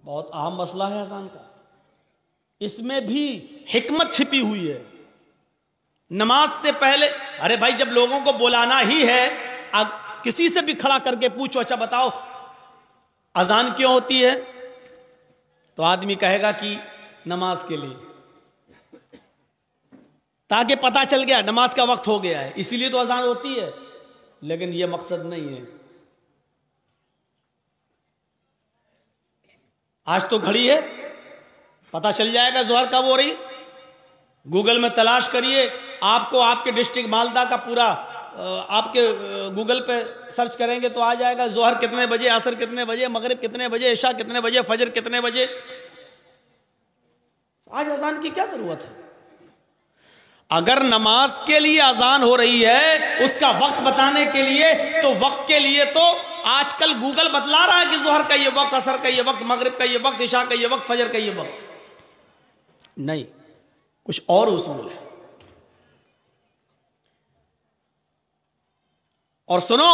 بہت اہم مسئلہ ہے اذان کا، اس میں بھی حکمت چھپی ہوئی ہے۔ نماز سے پہلے، ارے بھائی جب لوگوں کو بلانا ہی ہے، کسی سے بھی کھڑا کر کے پوچھو اچھا بتاؤ اذان کیوں ہوتی ہے، تو آدمی کہے گا کہ نماز کے لیے، تاکہ پتہ چل گیا نماز کا وقت ہو گیا ہے، اسی لیے تو اذان ہوتی ہے۔ لیکن یہ مقصد نہیں ہے۔ آج تو گھڑی ہے، پتہ چل جائے گا ظہر کب ہو رہی، گوگل میں تلاش کریے، آپ کو آپ کے ڈسٹرکٹ مالدہ کا پورا آپ کے گوگل پہ سرچ کریں گے تو آ جائے گا ظہر کتنے بجے، عصر کتنے بجے، مغرب کتنے بجے، عشاء کتنے بجے، فجر کتنے بجے۔ آج اذان کی کیا ضرورت ہے؟ اگر نماز کے لیے اذان ہو رہی ہے اس کا وقت بتانے کے لیے، تو وقت کے لیے تو آج کل گوگل بتلا رہا ہے کہ ظہر کا یہ وقت، عصر کا یہ وقت، مغرب کا یہ وقت، عشاء کا یہ وقت، فجر کا یہ وقت۔ نہیں، کچھ اور اصول ہے۔ اور سنو،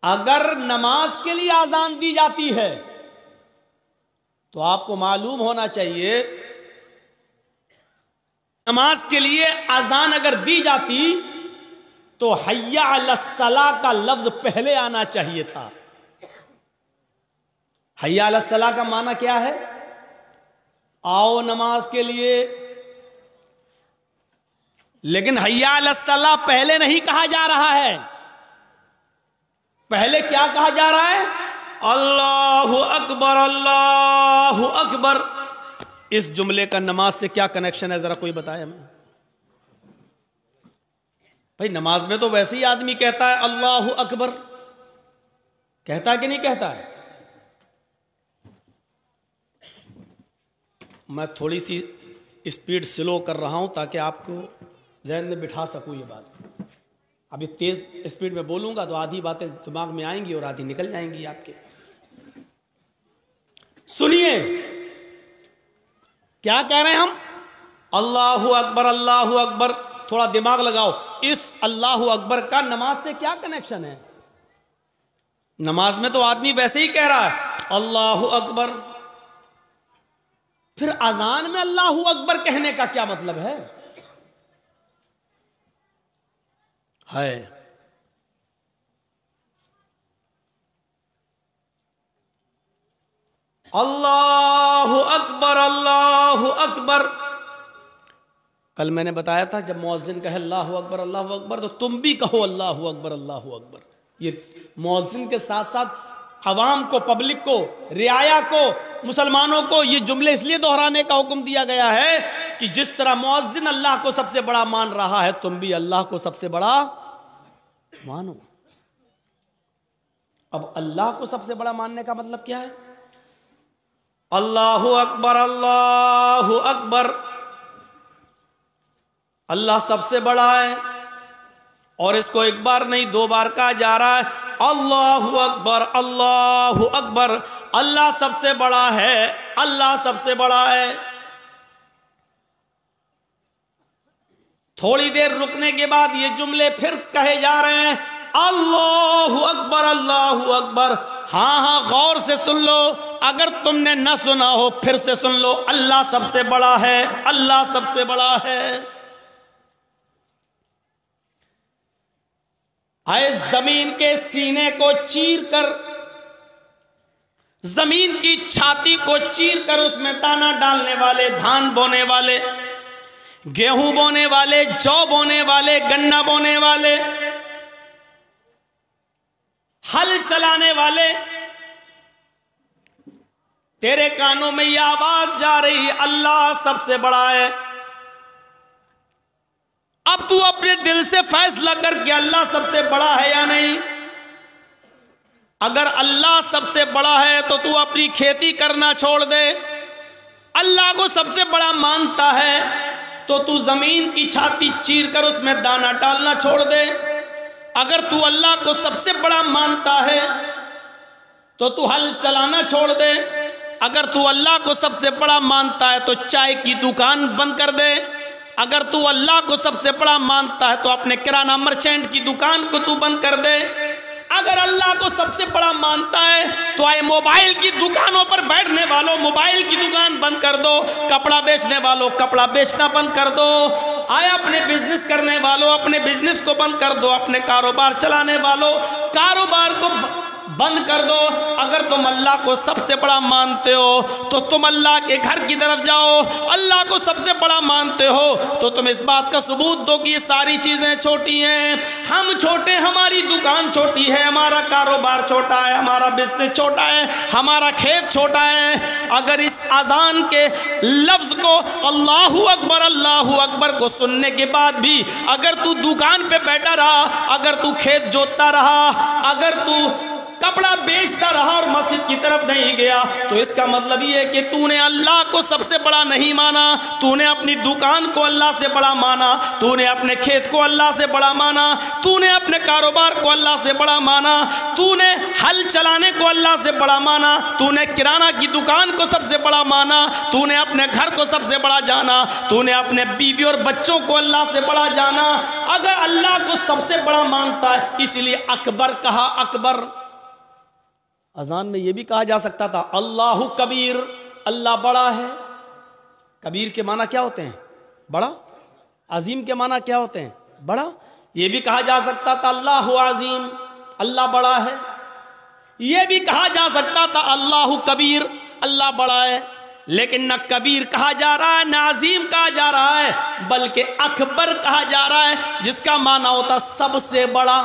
اگر نماز کے لیے اذان دی جاتی ہے تو آپ کو معلوم ہونا چاہیے، نماز کے لیے اذان اگر دی جاتی تو حی علی الصلاۃ کا لفظ پہلے آنا چاہیے تھا۔ حی علی الصلاۃ کا معنی کیا ہے؟ آؤ نماز کے لیے۔ لیکن حی علی الصلاۃ پہلے نہیں کہا جا رہا ہے، پہلے کیا کہا جا رہا ہے؟ اللہ اکبر، اللہ اکبر۔ اس جملے کا نماز سے کیا کنیکشن ہے، ذرا کوئی بتائے ہمیں۔ بھائی نماز میں تو ویسے ہی آدمی کہتا ہے اللہ اکبر، کہتا ہے کہ نہیں کہتا ہے؟ میں تھوڑی سی اسپیڈ سلو کر رہا ہوں تاکہ آپ کو ذہن میں بٹھا سکوں یہ بات۔ ابھی تیز اسپیڈ میں بولوں گا تو آدھی باتیں دماغ میں آئیں گی اور آدھی نکل جائیں گی آپ کے۔ سنیے کیا کہہ رہے ہیں ہم؟ اللہ اکبر، اللہ اکبر۔ تھوڑا دماغ لگاؤ، اس اللہ اکبر کا نماز سے کیا کنیکشن ہے؟ نماز میں تو آدمی ویسے ہی کہہ رہا ہے اللہ اکبر، پھر اذان میں اللہ اکبر کہنے کا کیا مطلب ہے؟ اللہ اکبر، اللہ اکبر۔ کل میں نے بتایا تھا جب مؤذن کہے اللہ اکبر، اللہ اکبر، تو تم بھی کہو اللہ اکبر، اللہ اکبر۔ یہ مؤذن کے ساتھ ساتھ عوام کو، پبلک کو، رعایا کو، مسلمانوں کو یہ جملے اس لیے دہرانے کا حکم دیا گیا ہے کہ جس طرح مؤذن اللہ کو سب سے بڑا مان رہا ہے، تم بھی اللہ کو سب سے بڑا مانو۔ اب اللہ کو سب سے بڑا ماننے کا مطلب کیا ہے؟ اللہ اکبر، اللہ اکبر، اللہ سب سے بڑا ہے، اور اس کو ایک بار نہیں دو بار کہا جا رہا ہے اللہ اکبر، اللہ اکبر۔ اللہ سب سے بڑا ہے، اللہ سب سے بڑا ہے۔ تھوڑی دیر رکنے کے بعد یہ جملے پھر کہے جا رہے ہیں اللہ اکبر، اللہ اکبر۔ ہاں ہاں غور سے سن لو، اگر تم نے نہ سنا ہو پھر سے سن لو، اللہ سب سے بڑا ہے، اللہ سب سے بڑا ہے۔ اے زمین کے سینے کو چیر کر، زمین کی چھاتی کو چیر کر اس میں دانا ڈالنے والے، دھان بونے والے، گیہوں بونے والے، جو بونے والے، گنا بونے والے، ہل چلانے والے، تیرے کانوں میں یہ آواز جا رہی ہے اللہ سب سے بڑا ہے۔ اب تو اپنے دل سے فیصلہ کر کے اللہ سب سے بڑا ہے یا نہیں۔ اگر اللہ سب سے بڑا ہے تو تو اپنی کھیتی کرنا چھوڑ دے۔ اللہ کو سب سے بڑا مانتا ہے تو تو زمین کی چھاتی چیر کر اس میں دانا ڈالنا چھوڑ دے۔ اگر تو اللہ کو سب سے بڑا مانتا ہے تو تو ہل چلانا چھوڑ دے۔ اگر تو اللہ کو سب سے بڑا مانتا ہے تو چائے کی دکان بند کر دے۔ اگر تو اللہ کو سب سے بڑا مانتا ہے تو اپنے کرانہ مرچینٹ کی دکان کو تو بند کر دے۔ اگر اللہ کو سب سے بڑا مانتا ہے تو آئے موبائل کی دکانوں پر بیٹھنے والوں موبائل کی دکان بند کر دو، کپڑا بیچنے والوں کپڑا بیچنا بند کر دو، آئے اپنے بزنس کرنے والوں اپنے بزنس کو بند کر دو، اپنے کاروبار چلانے والوں کاروبار کو بند کر دو۔ اگر تم اللہ کو سب سے بڑا مانتے ہو تو تم اللہ کے گھر کی طرف جاؤ، اللہ کو سب سے بڑا مانتے ہو تو تم اس بات کا ثبوت دو کہ یہ ساری چیزیں چھوٹی ہیں، ہم چھوٹے، ہماری دکان چھوٹی ہے، ہمارا کاروبار چھوٹا ہے، ہمارا بزنس چھوٹا ہے، ہمارا کھیت چھوٹا ہے۔ اگر اس اذان کے لفظ کو اللہ اکبر کو سننے کے بعد بھی اگر تو دکان پہ بیٹھا رہا، اگر تو کھیت جوتتا رہا، اگر تو کپڑا بیچتا رہا اور مسجد کی طرف نہیں گیا، تو اس کا مطلب یہ ہے کہ تو نے اللہ کو سب سے بڑا نہیں مانا، تو نے اپنی دکان کو اللہ سے بڑا مانا، تو نے اپنے کھیت کو اللہ سے بڑا مانا، تو نے اپنے کاروبار کو اللہ سے بڑا مانا، تو نے ہل چلانے کو اللہ سے بڑا مانا، تو نے کرانہ کی دکان کو سب سے بڑا مانا، تو نے اپنے گھر کو سب سے بڑا جانا، تو نے اپنے بیوی اور بچوں کو اللہ سے بڑا جانا۔ اگر اللہ کو سب سے بڑا مانتا ہے، اس لیے اکبر کہا، اکبر۔ اذان میں یہ بھی کہا جا سکتا تھا اللہ کبیر، اللہ بڑا ہے۔ کبیر کے معنی کیا ہوتے ہیں؟ بڑا۔ عظیم کے معنی کیا ہوتے ہیں؟ بڑا۔ یہ بھی کہا جا سکتا تھا اللہ عظیم، اللہ بڑا ہے۔ یہ بھی کہا جا سکتا تھا اللہ کبیر، اللہ بڑا ہے، لیکن نہ کبیر کہا جا رہا ہے نہ عظیم کہا جا رہا ہے، بلکہ اکبر کہا جا رہا ہے، جس کا معنی ہوتا سب سے بڑا۔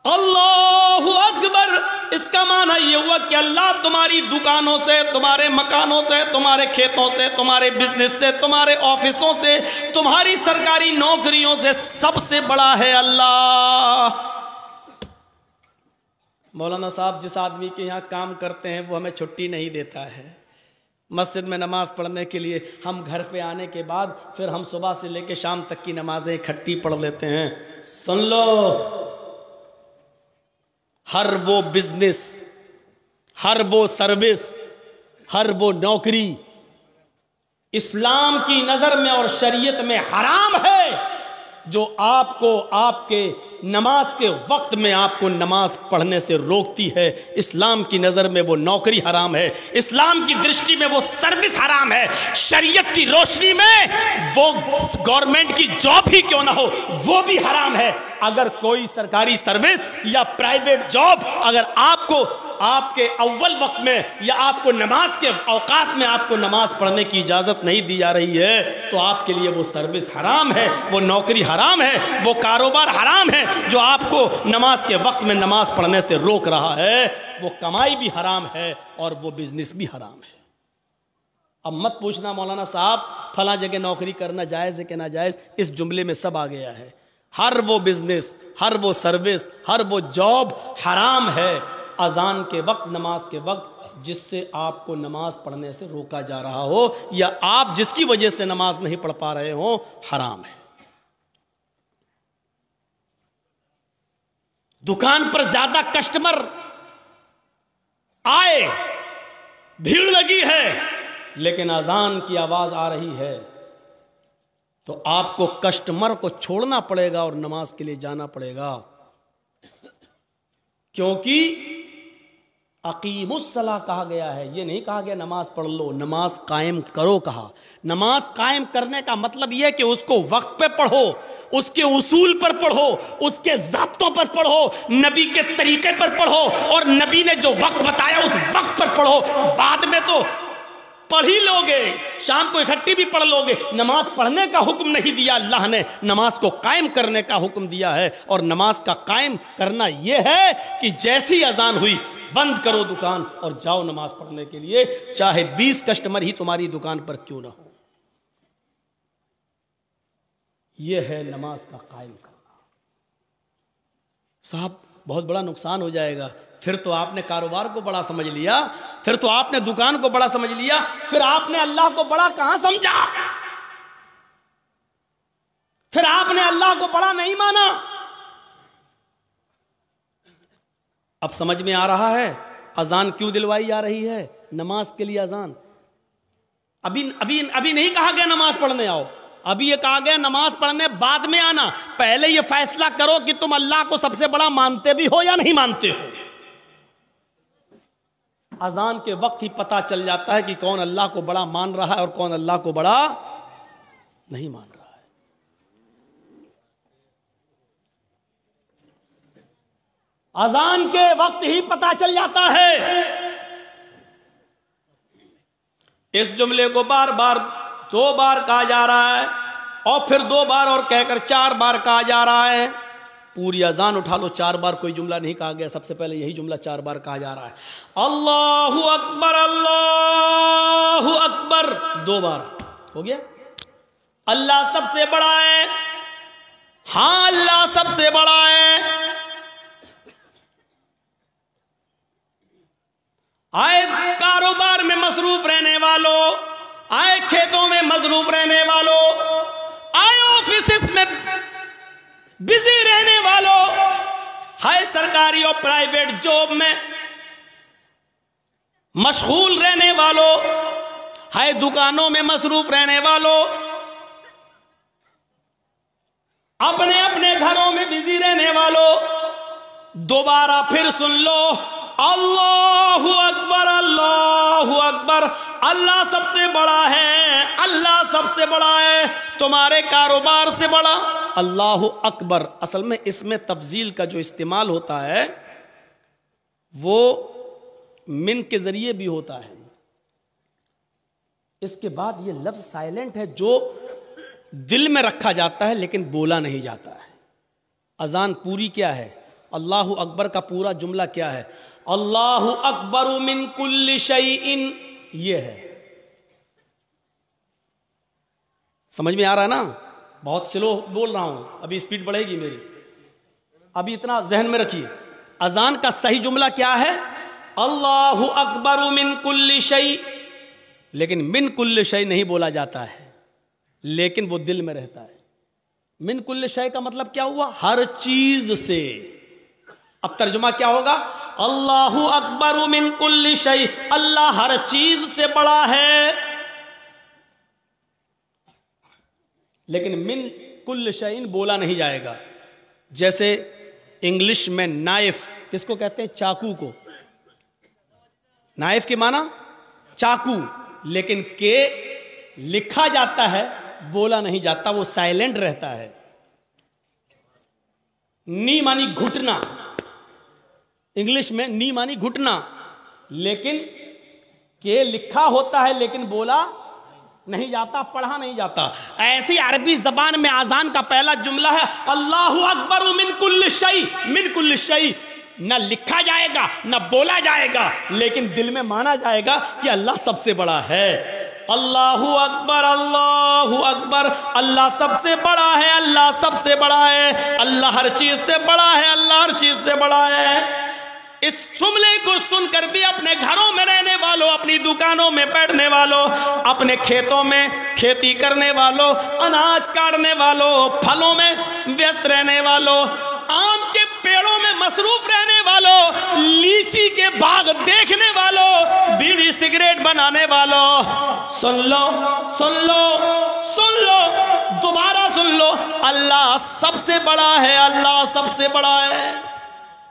اللہ اکبر، اس کا معنی یہ ہوا کہ اللہ تمہاری دکانوں سے، تمہارے مکانوں سے، تمہارے کھیتوں سے، تمہارے بزنس سے، تمہارے آفسوں سے، تمہاری سرکاری نوکریوں سے سب سے بڑا ہے اللہ۔ مولانا صاحب جس آدمی کے یہاں کام کرتے ہیں وہ ہمیں چھٹی نہیں دیتا ہے مسجد میں نماز پڑھنے کے لیے، ہم گھر پہ آنے کے بعد پھر ہم صبح سے لے کے شام تک کی نمازیں اکٹھی پڑھ لیتے ہیں۔ سن لو، ہر وہ بزنس، ہر وہ سروس، ہر وہ نوکری اسلام کی نظر میں اور شریعت میں حرام ہے، جو آپ کو آپ کے نماز کے وقت میں آپ کو نماز پڑھنے سے روکتی ہے۔ اسلام کی نظر میں وہ نوکری حرام ہے، اسلام کی درشٹی میں وہ سروس حرام ہے، شریعت کی روشنی میں وہ گورنمنٹ کی جاب ہی کیوں نہ ہو وہ بھی حرام ہے۔ اگر کوئی سرکاری سروس یا پرائیویٹ جاب اگر آپ کو آپ کے اول وقت میں یا آپ کو نماز کے اوقات میں آپ کو نماز پڑھنے کی اجازت نہیں دی جا رہی ہے تو آپ کے لیے وہ سروس حرام ہے، وہ نوکری حرام ہے، وہ کاروبار حرام ہے جو آپ کو نماز کے وقت میں نماز پڑھنے سے روک رہا ہے، وہ کمائی بھی حرام ہے اور وہ بزنس بھی حرام ہے۔ اب مت پوچھنا مولانا صاحب فلاں جگہ نوکری کرنا جائز ہے کہ ناجائز، اس جملے میں سب آ گیا ہے۔ ہر وہ بزنس، ہر وہ سروس، ہر وہ جاب حرام ہے اذان کے وقت، نماز کے وقت، جس سے آپ کو نماز پڑھنے سے روکا جا رہا ہو یا آپ جس کی وجہ سے نماز نہیں پڑھ پا رہے ہوں، حرام ہے۔ دکان پر زیادہ کسٹمر آئے، بھیڑ لگی ہے، لیکن اذان کی آواز آ رہی ہے تو آپ کو کسٹمر کو چھوڑنا پڑے گا اور نماز کے لیے جانا پڑے گا، کیونکہ اقیم الصلاۃ کہا گیا ہے، یہ نہیں کہا گیا نماز پڑھ لو، نماز قائم کرو کہا۔ نماز قائم کرنے کا مطلب یہ کہ اس کو وقت پہ پڑھو، اس کے اصول پر پڑھو، اس کے ضابطوں پر پڑھو، نبی کے طریقے پر پڑھو، اور نبی نے جو وقت بتایا اس وقت پر پڑھو۔ بعد میں تو پڑھ ہی لوگے، شام کو اکٹھی بھی پڑھ لوگے، نماز پڑھنے کا حکم نہیں دیا اللہ نے، نماز کو قائم کرنے کا حکم دیا ہے۔ اور نماز کا قائم کرنا یہ ہے کہ جیسی اذان ہوئی بند کرو دکان اور جاؤ نماز پڑھنے کے لیے، چاہے 20 کسٹمر ہی تمہاری دکان پر کیوں نہ ہو۔ یہ ہے نماز کا قائم کرنا۔ صاحب بہت بڑا نقصان ہو جائے گا، پھر تو آپ نے کاروبار کو بڑا سمجھ لیا، پھر تو آپ نے دکان کو بڑا سمجھ لیا، پھر آپ نے اللہ کو بڑا کہاں سمجھا؟ پھر آپ نے اللہ کو بڑا نہیں مانا۔ اب سمجھ میں آ رہا ہے اذان کیوں دلوائی جا رہی ہے؟ نماز کے لیے اذان۔ ابھی نہیں کہا گیا نماز پڑھنے آؤ، ابھی یہ کہا گیا نماز پڑھنے بعد میں آنا، پہلے یہ فیصلہ کرو کہ تم اللہ کو سب سے بڑا مانتے بھی ہو یا نہیں مانتے ہو۔ اذان کے وقت ہی پتا چل جاتا ہے کہ کون اللہ کو بڑا مان رہا ہے اور کون اللہ کو بڑا نہیں مان رہا ہے۔ اذان کے وقت ہی پتا چل جاتا ہے۔ اس جملے کو بار بار 2 بار کہا جا رہا ہے اور پھر 2 بار اور کہہ کر 4 بار کہا جا رہا ہے۔ پوری اذان اٹھا لو، 4 بار کوئی جملہ نہیں کہا گیا، سب سے پہلے یہی جملہ 4 بار کہا جا رہا ہے۔ اللہ اکبر، اللہ اکبر 2 بار ہو گیا۔ اللہ سب سے بڑا ہے، ہاں اللہ سب سے بڑا ہے۔ آئے کاروبار میں مصروف رہنے والوں، آئے کھیتوں میں مصروف رہنے والوں، آئے آفیسز میں بزی رہنے والوں، ہائے سرکاری اور پرائیویٹ جاب میں مشغول رہنے والوں، ہائے دکانوں میں مصروف رہنے والوں، اپنے اپنے گھروں میں بزی رہنے والوں، دوبارہ پھر سن لو، اللہ اکبر، اللہ اکبر، اللہ سب سے بڑا ہے، اللہ سب سے بڑا ہے، تمہارے کاروبار سے بڑا۔ اللہ اکبر اصل میں اس میں تفضیل کا جو استعمال ہوتا ہے وہ من کے ذریعے بھی ہوتا ہے۔ اس کے بعد یہ لفظ سائلنٹ ہے جو دل میں رکھا جاتا ہے لیکن بولا نہیں جاتا ہے۔ اذان پوری کیا ہے؟ اللہ اکبر کا پورا جملہ کیا ہے؟ اللہ اکبر من کل شیء، یہ ہے۔ سمجھ میں آ رہا ہے نا؟ بہت سلو بول رہا ہوں، ابھی سپیڈ بڑھے گی میری، ابھی اتنا ذہن میں رکھیے۔ اذان کا صحیح جملہ کیا ہے؟ اللہ اکبر من کل شیء، لیکن من کل شیء نہیں بولا جاتا ہے، لیکن وہ دل میں رہتا ہے۔ من کل شیء کا مطلب کیا ہوا؟ ہر چیز سے۔ اب ترجمہ کیا ہوگا؟ اللہ اکبر من کل شیء، اللہ ہر چیز سے بڑا ہے، لیکن من کل شیء بولا نہیں جائے گا۔ جیسے انگلش میں نائف کس کو کہتے ہیں؟ چاقو کو۔ نائف کے معنی چاقو، لیکن کہ لکھا جاتا ہے بولا نہیں جاتا، وہ سائلنٹ رہتا ہے۔ نی مانی گھٹنا، انگلش میں نی مانی گھٹنا، لیکن کہ لکھا ہوتا ہے لیکن بولا نہیں جاتا، پڑھا نہیں جاتا۔ ایسی عربی زبان میں اذان کا پہلا جملہ ہے اللہ اکبر من کل شیء، من کل شیء، نہ لکھا جائے گا نہ بولا جائے گا، لیکن دل میں مانا جائے گا کہ اللہ سب سے بڑا ہے۔ اللہ اکبر، اللہ اکبر، اللہ سب سے بڑا ہے، اللہ سب سے بڑا ہے، اللہ ہر چیز سے بڑا ہے، اللہ ہر چیز سے بڑا ہے۔ اس جملے کو سن کر بھی اپنے گھروں میں رہنے والوں، اپنی دکانوں میں بیٹھنے والوں، اپنے کھیتوں میں کھیتی کرنے والوں، اناج کاٹنے والوں، پھلوں میں ویست رہنے والوں، آم کے پیڑوں میں مصروف رہنے والوں، لیچی کے باغ دیکھنے والوں، بیڑی سگریٹ بنانے والوں، سن لو سن لو سن لو، دوبارہ سن لو، اللہ سب سے بڑا ہے، اللہ سب سے بڑا ہے۔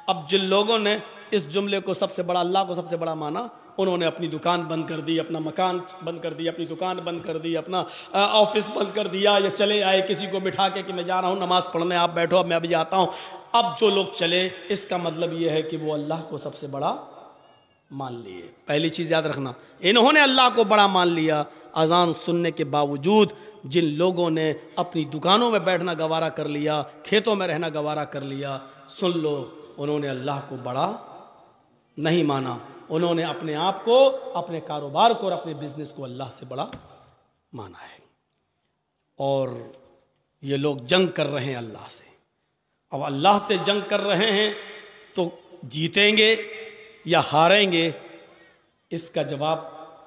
اب جن لوگوں نے اس جملے کو سب سے بڑا، اللہ کو سب سے بڑا مانا، انہوں نے اپنی دکان بند کر دی، اپنا مکان بند کر دی، اپنی دکان بند کر دی، اپنا آفس بند کر دیا، یا چلے آئے کسی کو بٹھا کے کہ میں جا رہا ہوں نماز پڑھنے، آپ بیٹھو اب میں ابھی آتا ہوں۔ اب جو لوگ چلے اس کا مطلب یہ ہے کہ وہ اللہ کو سب سے بڑا مان لیے۔ پہلی چیز یاد رکھنا، انہوں نے اللہ کو بڑا مان لیا۔ اذان سننے کے باوجود جن لوگوں نے اپنی دکانوں میں بیٹھنا گوارا کر لیا، کھیتوں میں رہنا گوارا کر لیا، سن لو انہوں نے اللہ کو بڑا نہیں مانا، انہوں نے اپنے آپ کو، اپنے کاروبار کو اور اپنے بزنس کو اللہ سے بڑا مانا ہے۔ اور یہ لوگ جنگ کر رہے ہیں اللہ سے۔ اب اللہ سے جنگ کر رہے ہیں تو جیتیں گے یا ہاریں گے، اس کا جواب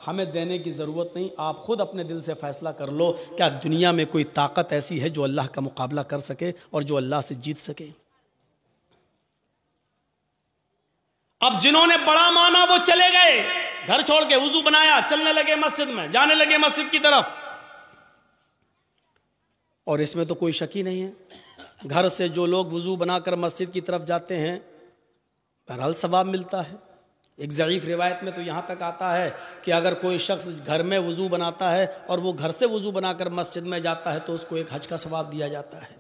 ہمیں دینے کی ضرورت نہیں، آپ خود اپنے دل سے فیصلہ کر لو، کیا دنیا میں کوئی طاقت ایسی ہے جو اللہ کا مقابلہ کر سکے اور جو اللہ سے جیت سکے؟ اب جنہوں نے بڑا مانا وہ چلے گئے، گھر چھوڑ کے وضو بنایا، چلنے لگے مسجد میں، جانے لگے مسجد کی طرف۔ اور اس میں تو کوئی شک ہی نہیں ہے، گھر سے جو لوگ وضو بنا کر مسجد کی طرف جاتے ہیں بہرحال ثواب ملتا ہے۔ ایک ضعیف روایت میں تو یہاں تک آتا ہے کہ اگر کوئی شخص گھر میں وضو بناتا ہے اور وہ گھر سے وضو بنا کر مسجد میں جاتا ہے تو اس کو ایک حج کا ثواب دیا جاتا ہے۔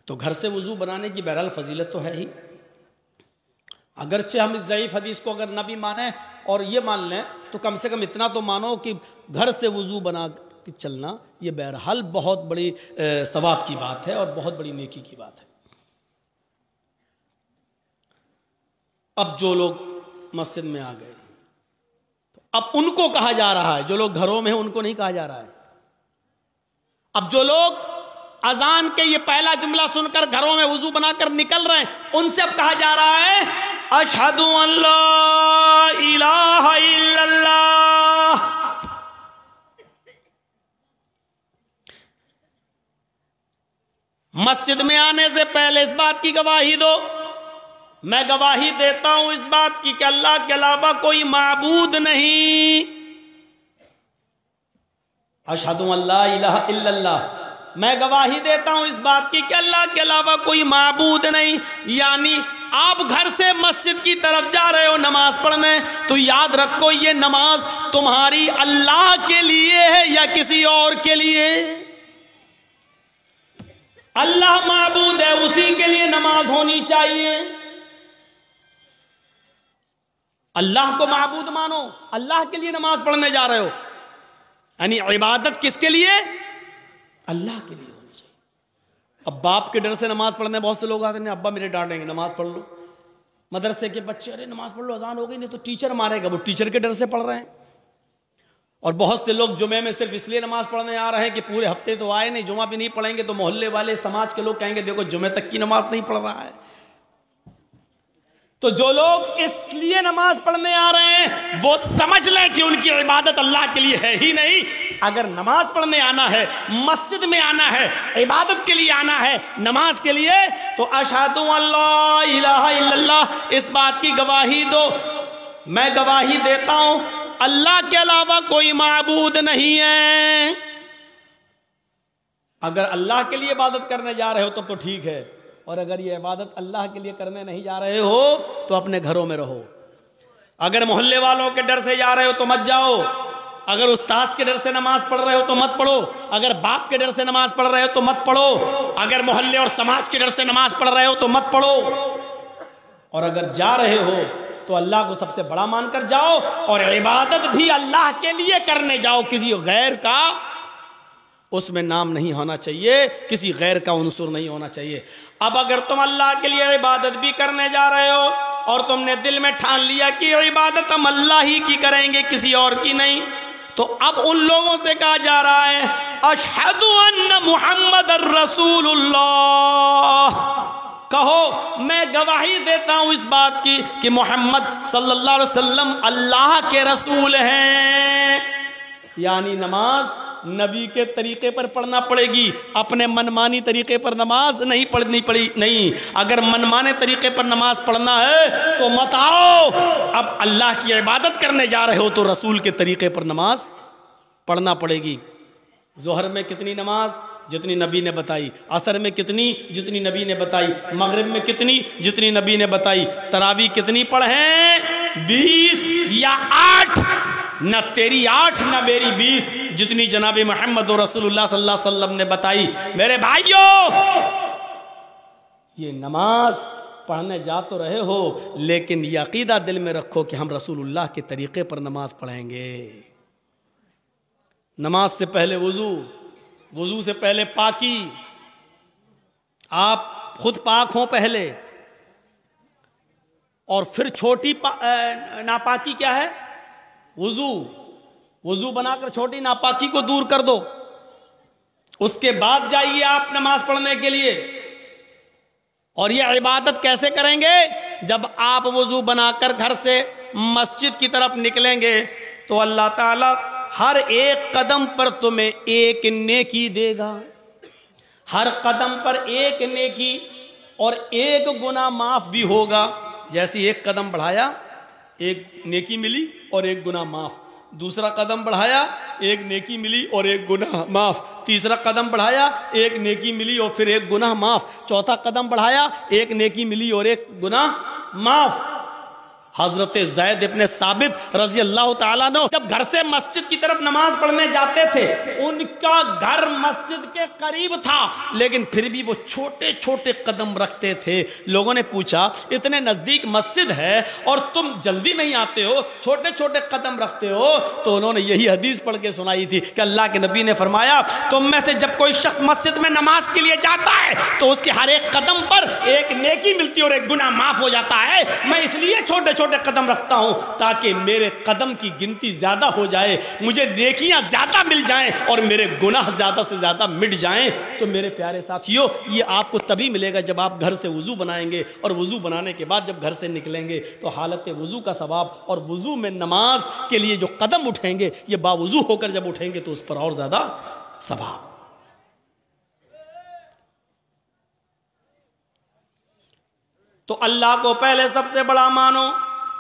تو گھر سے وضو بنانے کی بہرحال فضیلت تو ہے ہی، اگرچہ ہم اس ضعیف حدیث کو اگر نہ بھی مانیں اور یہ مان لیں تو کم سے کم اتنا تو مانو کہ گھر سے وضو بنا کے چلنا یہ بہرحال بہت بڑی ثواب کی بات ہے اور بہت بڑی نیکی کی بات ہے۔ اب جو لوگ مسجد میں آ گئے اب ان کو کہا جا رہا ہے، جو لوگ گھروں میں ہیں ان کو نہیں کہا جا رہا ہے۔ اب جو لوگ اذان کے یہ پہلا جملہ سن کر گھروں میں وضو بنا کر نکل رہے ہیں ان سے اب کہا جا رہا ہے اشہد ان لا الہ الا اللہ۔ مسجد میں آنے سے پہلے اس بات کی گواہی دو، میں گواہی دیتا ہوں اس بات کی کہ اللہ کے علاوہ کوئی معبود نہیں۔ اشہد ان لا الہ الا اللہ، میں گواہی دیتا ہوں اس بات کی کہ اللہ کے علاوہ کوئی معبود نہیں۔ یعنی آپ گھر سے مسجد کی طرف جا رہے ہو نماز پڑھنے تو یاد رکھو یہ نماز تمہاری اللہ کے لیے ہے یا کسی اور کے لیے؟ اللہ معبود ہے، اسی کے لیے نماز ہونی چاہیے۔ اللہ کو معبود مانو، اللہ کے لیے نماز پڑھنے جا رہے ہو، یعنی عبادت کس کے لیے؟ اللہ کے لیے ہونی چاہیے۔ اب باپ کے ڈر سے نماز پڑھنے بہت سے لوگ آتے ہیں، ابا میرے ڈانٹیں گے نماز پڑھ لو۔ مدرسے کے بچے ارے نماز پڑھ لو اذان ہو گئی نہیں تو ٹیچر مارے گا، وہ ٹیچر کے ڈر سے پڑھ رہے ہیں۔ اور بہت سے لوگ جمعے میں صرف اس لیے نماز پڑھنے آ رہے ہیں کہ پورے ہفتے تو آئے نہیں، جمعہ بھی نہیں پڑھیں گے تو محلے والے سماج کے لوگ کہیں گے دیکھو جمعے تک کی نماز نہیں پڑھ رہا ہے۔ تو جو لوگ اس لیے نماز پڑھنے آ رہے ہیں وہ سمجھ لیں کہ ان کی عبادت اللہ کے لیے ہے ہی نہیں۔ اگر نماز پڑھنے آنا ہے، مسجد میں آنا ہے، عبادت کے لیے آنا ہے، نماز کے لیے، تو اشہد ان لا الہ الا اللہ اس بات کی گواہی دو، میں گواہی دیتا ہوں اللہ کے علاوہ کوئی معبود نہیں ہے۔ اگر اللہ کے لیے عبادت کرنے جا رہے ہو تب تو ٹھیک ہے، اور اگر یہ عبادت اللہ کے لیے کرنے نہیں جا رہے ہو تو اپنے گھروں میں رہو۔ اگر محلے والوں کے ڈر سے جا رہے ہو تو مت جاؤ، اگر استاذ کے ڈر سے نماز پڑھ رہے ہو تو مت پڑھو، اگر باپ کے ڈر سے نماز پڑھ رہے ہو تو مت پڑھو، اگر محلے اور سماج کے ڈر سے نماز پڑھ رہے ہو تو مت پڑھو، اور اگر جا رہے ہو تو اللہ کو سب سے بڑا مان کر جاؤ، اور عبادت بھی اللہ کے لیے کرنے جاؤ، کسی غیر کا اس میں نام نہیں ہونا چاہیے، کسی غیر کا عنصر نہیں ہونا چاہیے۔ اب اگر تم اللہ کے لیے عبادت بھی کرنے جا رہے ہو اور تم نے دل میں ٹھان لیا کہ عبادت ہم اللہ ہی کی کریں گے کسی اور کی نہیں، تو اب ان لوگوں سے کہا جا رہا ہے اشہد ان محمد الرسول اللہ، کہو میں گواہی دیتا ہوں اس بات کی کہ محمد صلی اللہ علیہ وسلم اللہ کے رسول ہیں۔ یعنی نماز نبی کے طریقے پر پڑھنا پڑے گی، اپنے منمانی طریقے پر نماز نہیں پڑھنی پڑی نہیں۔ اگر منمانے طریقے پر نماز پڑھنا ہے تو مت آؤ، اب اللہ کی عبادت کرنے جا رہے ہو تو رسول کے طریقے پر نماز پڑھنا پڑے گی۔ ظہر میں کتنی نماز؟ جتنی نبی نے بتائی۔ عصر میں کتنی؟ جتنی نبی نے بتائی۔ مغرب میں کتنی؟ جتنی نبی نے بتائی۔ تراویح کتنی پڑھیں؟ 20 یا 8؟ نہ تیری 8 نہ میری 20، جتنی جناب محمد رسول اللہ صلی اللہ علیہ وسلم نے بتائی۔ میرے بھائیوں، یہ نماز پڑھنے جا تو رہے ہو لیکن یہ عقیدہ دل میں رکھو کہ ہم رسول اللہ کے طریقے پر نماز پڑھیں گے۔ نماز سے پہلے وضو سے پہلے پاکی، آپ خود پاک ہوں پہلے، اور پھر چھوٹی ناپاکی کیا ہے؟ وضو بنا کر چھوٹی ناپاکی کو دور کر دو، اس کے بعد جائیے آپ نماز پڑھنے کے لیے۔ اور یہ عبادت کیسے کریں گے؟ جب آپ وضو بنا کر گھر سے مسجد کی طرف نکلیں گے تو اللہ تعالی ہر ایک قدم پر تمہیں ایک نیکی دے گا، ہر قدم پر ایک نیکی، اور ایک گناہ معاف بھی ہوگا۔ جیسے ایک قدم بڑھایا ایک نیکی ملی اور ایک گناہ معاف، دوسرا قدم بڑھایا ایک نیکی ملی اور ایک گناہ معاف، تیسرا قدم بڑھایا ایک نیکی ملی اور پھر ایک گناہ معاف، چوتھا قدم بڑھایا ایک نیکی ملی اور ایک گناہ معاف۔ حضرت زید ابن ثابت رضی اللہ تعالیٰ عنہ جب گھر سے مسجد کی طرف نماز پڑھنے جاتے تھے، ان کا گھر مسجد کے قریب تھا لیکن پھر بھی وہ چھوٹے چھوٹے قدم رکھتے تھے۔ لوگوں نے پوچھا اتنے نزدیک مسجد ہے اور تم جلدی نہیں آتے ہو، چھوٹے چھوٹے قدم رکھتے ہو؟ تو انہوں نے یہی حدیث پڑھ کے سنائی تھی کہ اللہ کے نبی نے فرمایا تم میں سے جب کوئی شخص مسجد میں نماز کے لیے جاتا ہے تو اس کے ہر ایک قدم پر ایک نیکی ملتی اور ایک گناہ معاف ہو جاتا ہے۔ میں اس لیے چھوٹے چھوٹے قدم رکھتا ہوں تاکہ میرے قدم کی گنتی زیادہ ہو جائے، مجھے نیکیاں زیادہ مل جائیں اور میرے گناہ زیادہ سے زیادہ مٹ جائیں۔ تو میرے پیارے ساتھیو، یہ آپ کو تبھی ملے گا جب آپ گھر سے وضو بنائیں گے، اور وضو بنانے کے بعد جب گھر سے نکلیں گے تو حالت وضو کا ثواب اور وضو میں نماز کے لیے جو قدم اٹھیں گے یہ باوضو ہو کر جب اٹھیں گے تو اس پر اور زیادہ ثواب۔ تو اللہ کو پہلے سب سے بڑا مانو۔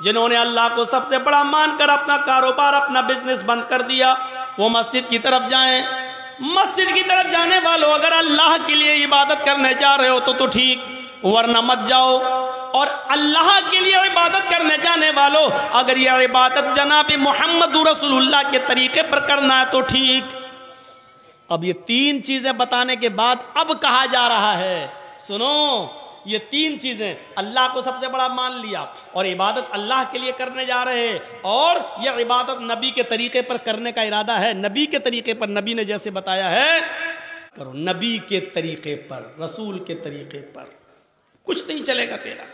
جنہوں نے اللہ کو سب سے بڑا مان کر اپنا کاروبار اپنا بزنس بند کر دیا وہ مسجد کی طرف جائیں۔ مسجد کی طرف جانے والوں اگر اللہ کے لیے عبادت کرنے جا رہے ہو تو ٹھیک، ورنہ مت جاؤ۔ اور اللہ کے لیے عبادت کرنے جانے والوں اگر یہ عبادت جناب محمد رسول اللہ کے طریقے پر کرنا ہے تو ٹھیک۔ اب یہ تین چیزیں بتانے کے بعد اب کہا جا رہا ہے سنو، یہ تین چیزیں اللہ کو سب سے بڑا مان لیا اور عبادت اللہ کے لیے کرنے جا رہے ہیں، اور یہ عبادت نبی کے طریقے پر کرنے کا ارادہ ہے، نبی کے طریقے پر، نبی نے جیسے بتایا ہے کرو، نبی کے طریقے پر، رسول کے طریقے پر، کچھ نہیں چلے گا تیرا۔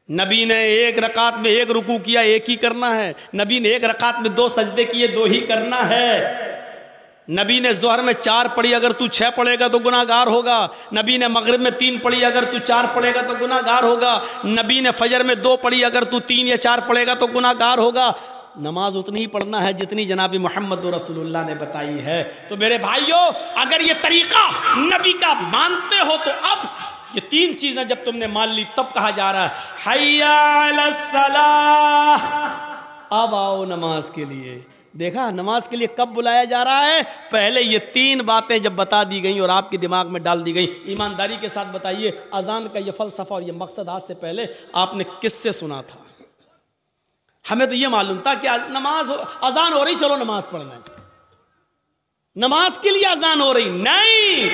نبی نے ایک رکعت میں ایک رکوع کیا ایک ہی کرنا ہے، نبی نے ایک رکعت میں 2 سجدے کیے 2 ہی کرنا ہے، نبی نے ظہر میں 4 پڑھی اگر تو 6 پڑھے گا تو گناہگار ہوگا، نبی نے مغرب میں 3 پڑھی اگر تو 4 پڑھے گا تو گناہگار ہوگا، نبی نے فجر میں 2 پڑھی اگر تو 3 یا 4 پڑھے گا تو گناہگار ہوگا۔ نماز اتنی ہی پڑھنا ہے جتنی جناب محمد رسول اللہ نے بتائی ہے۔ تو میرے بھائیوں، اگر یہ طریقہ نبی کا مانتے ہو تو اب یہ 3 چیزیں جب تم نے مان لی تب کہا جا رہا ہے حی علی الصلاۃ، اب آؤ نماز کے لیے۔ دیکھا نماز کے لیے کب بلایا جا رہا ہے؟ پہلے یہ 3 باتیں جب بتا دی گئیں اور آپ کے دماغ میں ڈال دی گئیں۔ ایمانداری کے ساتھ بتائیے اذان کا یہ فلسفہ اور یہ مقصد آج سے پہلے آپ نے کس سے سنا تھا؟ ہمیں تو یہ معلوم تھا کہ نماز اذان ہو رہی چلو نماز پڑھنا ہے، نماز کے لیے اذان ہو رہی نہیں،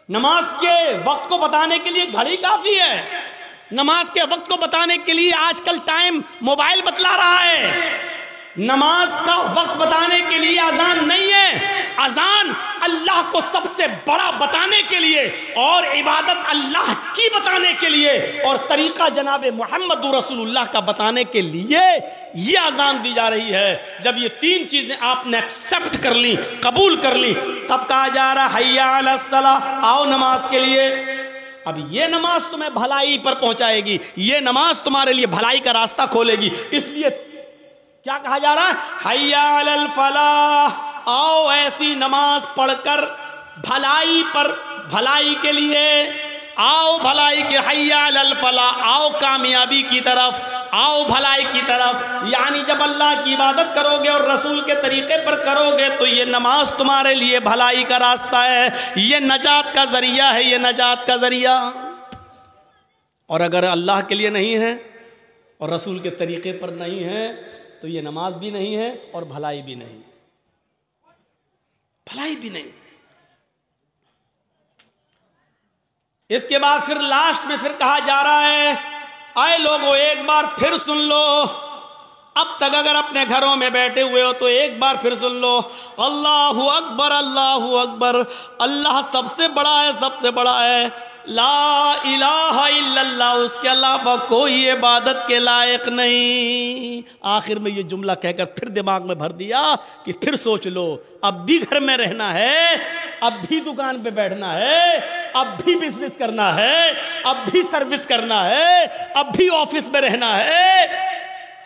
نماز کے وقت کو بتانے کے لیے گھڑی کافی ہے، نماز کے وقت کو بتانے کے لیے آج کل ٹائم موبائل بتلا رہا ہے، نماز کا وقت بتانے کے لیے اذان نہیں ہے، اذان اللہ کو سب سے بڑا بتانے کے لیے اور عبادت اللہ کی بتانے کے لیے اور طریقہ جناب محمد رسول اللہ کا بتانے کے لیے یہ اذان دی جا رہی ہے۔ جب یہ 3 چیزیں آپ نے ایکسپٹ کر لی، قبول کر لی، تب کہا جا رہا حی علی الصلاۃ، آؤ نماز کے لیے۔ اب یہ نماز تمہیں بھلائی پر پہنچائے گی، یہ نماز تمہارے لیے بھلائی کا راستہ کھولے گی، اس لیے کیا کہا جا رہا ہے حی علی الفلاح، آؤ ایسی نماز پڑھ کر بھلائی پر، بھلائی کے لیے آؤ، بھلائی کے حی علی الفلاح، آؤ کامیابی کی طرف، آؤ بھلائی کی طرف۔ یعنی جب اللہ کی عبادت کرو گے اور رسول کے طریقے پر کرو گے تو یہ نماز تمہارے لیے بھلائی کا راستہ ہے، یہ نجات کا ذریعہ ہے، یہ نجات کا ذریعہ۔ اور اگر اللہ کے لیے نہیں ہے اور رسول کے طریقے پر نہیں ہے تو یہ نماز بھی نہیں ہے اور بھلائی بھی نہیں، بھلائی بھی نہیں۔ اس کے بعد پھر لاسٹ میں پھر کہا جا رہا ہے اے لوگوں ایک بار پھر سن لو، اب تک اگر اپنے گھروں میں بیٹھے ہوئے ہو تو ایک بار پھر سن لو، اللہ اکبر اللہ اکبر، اللہ سب سے بڑا ہے، سب سے بڑا ہے، لا الہ الا اللہ، اس کے علاوہ کوئی عبادت کے لائق نہیں۔ آخر میں یہ جملہ کہہ کر پھر دماغ میں بھر دیا کہ پھر سوچ لو، اب بھی گھر میں رہنا ہے، اب بھی دکان پہ بیٹھنا ہے، اب بھی بزنس کرنا ہے، اب بھی سروس کرنا ہے، اب بھی آفس میں رہنا ہے،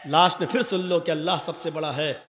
لاسٹ میں پھر سن لو کہ اللہ سب سے بڑا ہے۔